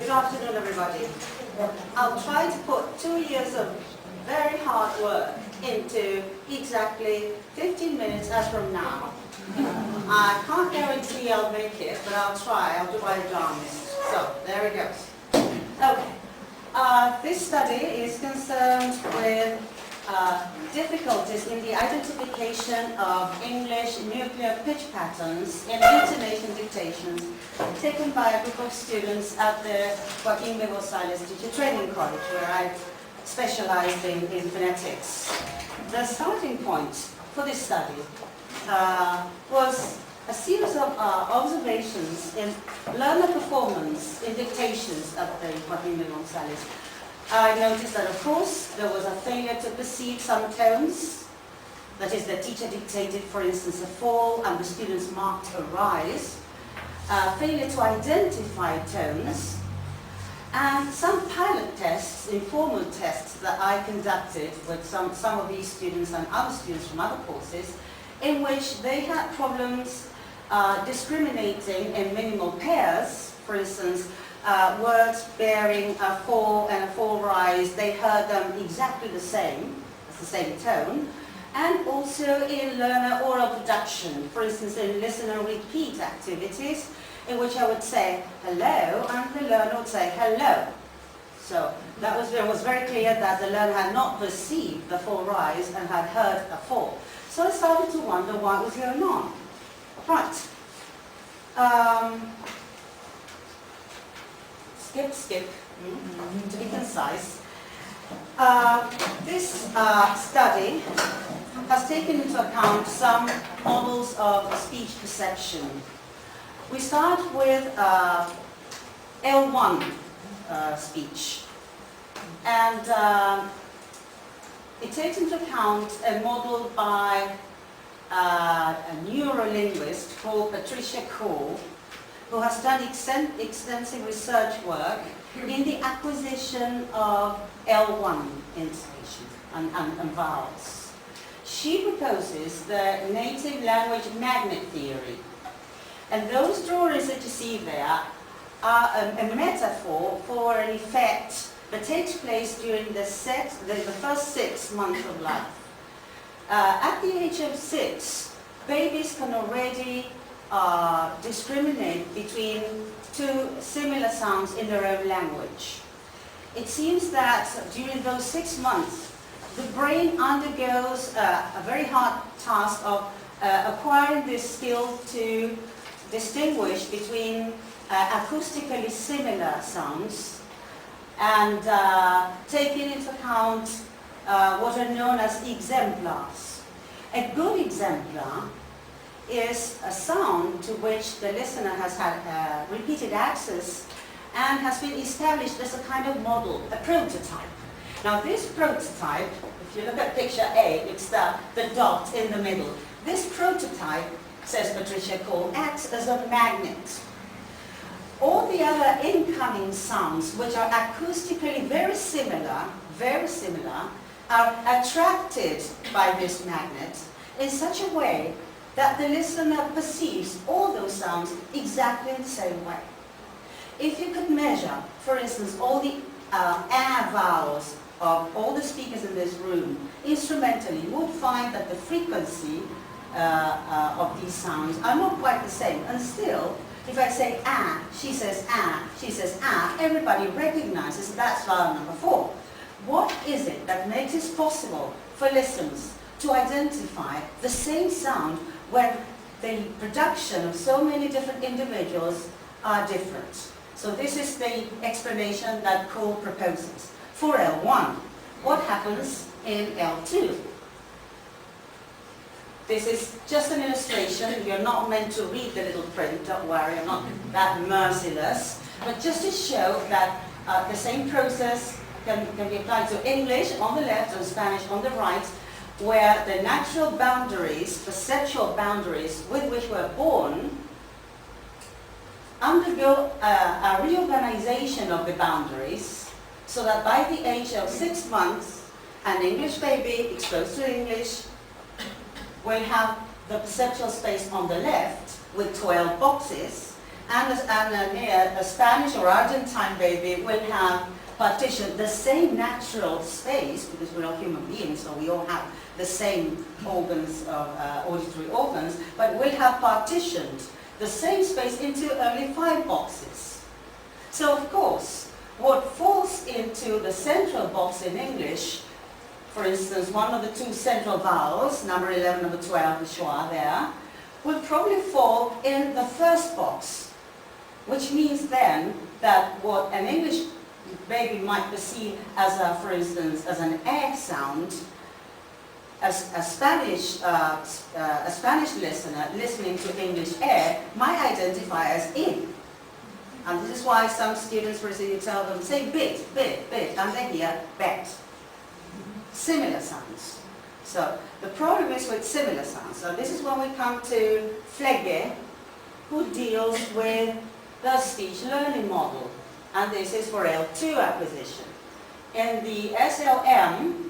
Good afternoon, everybody. I'll try to put 2 years of very hard work into exactly 15 minutes as from now. I can't guarantee I'll make it, but I'll try. I'll do my darndest. So, there it goes. Okay. This study is concerned with difficulties in the identification of English nuclear pitch patterns in intonation dictations taken by a group of students at the Joaquín González Teacher Training College, where I specialized in phonetics. The starting point for this study was a series of observations in learner performance in dictations at the Joaquín González. I noticed that, of course, there was a failure to perceive some tones. That is, the teacher dictated, for instance, a fall and the students marked a rise. Failure to identify tones. And some pilot tests, informal tests that I conducted with some of these students and other students from other courses, in which they had problems discriminating in minimal pairs. For instance, words bearing a fall and a fall rise, they heard them exactly the same, as the same tone. And also in learner oral production, for instance in listen and repeat activities, in which I would say hello and the learner would say hello. So it was very clear that the learner had not perceived the fall rise and had heard a fall. So I started to wonder what was going on. Right. Skip, to be concise. This study has taken into account some models of speech perception. We start with L1 speech, and it takes into account a model by a neurolinguist called Patricia Cole, who has done extensive research work in the acquisition of L1 intonation and vowels. She proposes the native language magnet theory. And those drawings that you see there are a metaphor for an effect that takes place during the first 6 months of life. At the age of 6, babies can already discriminate between two similar sounds in their own language. It seems that during those 6 months, the brain undergoes a very hard task of acquiring this skill to distinguish between acoustically similar sounds and taking into account what are known as exemplars. A good exemplar is a sound to which the listener has had repeated access and has been established as a kind of model, a prototype. Now this prototype, if you look at picture A, it's the dot in the middle. This prototype, says Patricia Cole, acts as a magnet. All the other incoming sounds, which are acoustically very similar, are attracted by this magnet in such a way that the listener perceives all those sounds exactly in the same way. If you could measure, for instance, all the vowels of all the speakers in this room instrumentally, you would find that the frequency of these sounds are not quite the same. And still, if I say she says everybody recognizes that's vowel number 4. What is it that makes it possible for listeners to identify the same sound when the production of so many different individuals are different? So this is the explanation that Cole proposes. For L1, what happens in L2? This is just an illustration. You're not meant to read the little print, don't worry, I'm not that merciless. But just to show that the same process can be applied to English on the left and Spanish on the right, where the natural boundaries, perceptual boundaries with which we're born, undergo a reorganization of the boundaries, so that by the age of 6 months, an English baby exposed to English will have the perceptual space on the left with 12 boxes, and a Spanish or Argentine baby will have partitioned the same natural space, because we're all human beings, so we all have the same organs, auditory organs, but we'll have partitioned the same space into only 5 boxes. So of course, what falls into the central box in English, for instance, one of the 2 central vowels, number 11, number 12, the schwa there, will probably fall in the first box, which means then that what an English baby might perceive as, for instance, as an air sound, as a Spanish listener listening to English air might identify as in. And this is why some students, for example, you tell them, say bit, and they hear bet. Similar sounds. So the problem is with similar sounds. So this is when we come to Flegge, who deals with the speech learning model. And this is for L2 acquisition. In the SLM,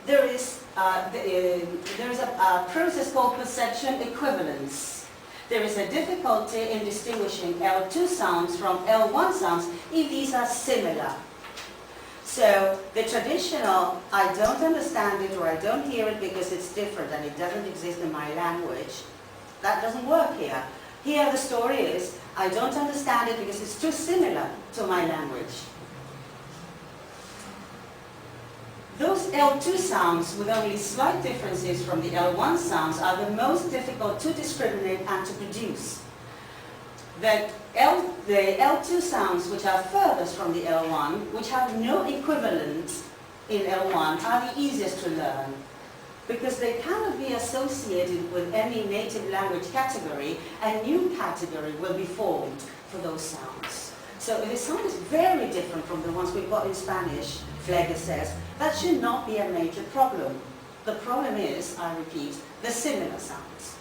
there is a process called perception equivalence. There is a difficulty in distinguishing L2 sounds from L1 sounds if these are similar. So the traditional, I don't understand it or I don't hear it because it's different and it doesn't exist in my language, that doesn't work here. Here the story is, I don't understand it because it's too similar to my language. Those L2 sounds with only slight differences from the L1 sounds are the most difficult to discriminate and to produce. The L2 sounds which are furthest from the L1, which have no equivalent in L1, are the easiest to learn, because they cannot be associated with any native language category. A new category will be formed for those sounds. So if the sound is very different from the ones we've got in Spanish, Flegge says, that should not be a major problem. The problem is, I repeat, the similar sounds.